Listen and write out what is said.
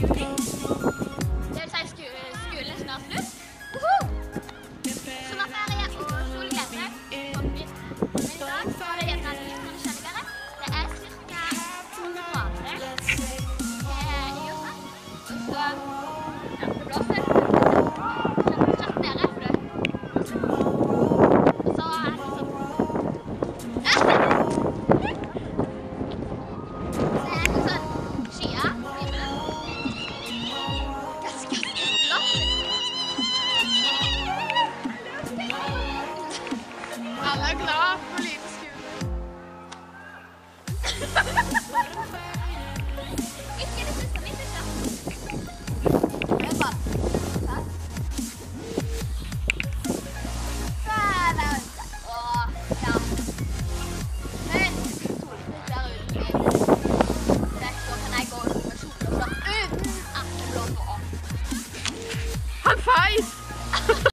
juni. Det vil si skolen snart slutt. Sommerferie og solglede. Men i dag var det gjerne litt forskjelligere. Det er cirka 2 grader i jorden. Og så, ja, det blåser. Rett nede, for det. Og så er det sånn. Alle er glad for liten skole. Ikke det siste mitt, ikke? Det er bare takk. Åh, ja. Men solfritt der ute. Da kan jeg gå ut med kjole og slå uten at det blåser opp. Han feis!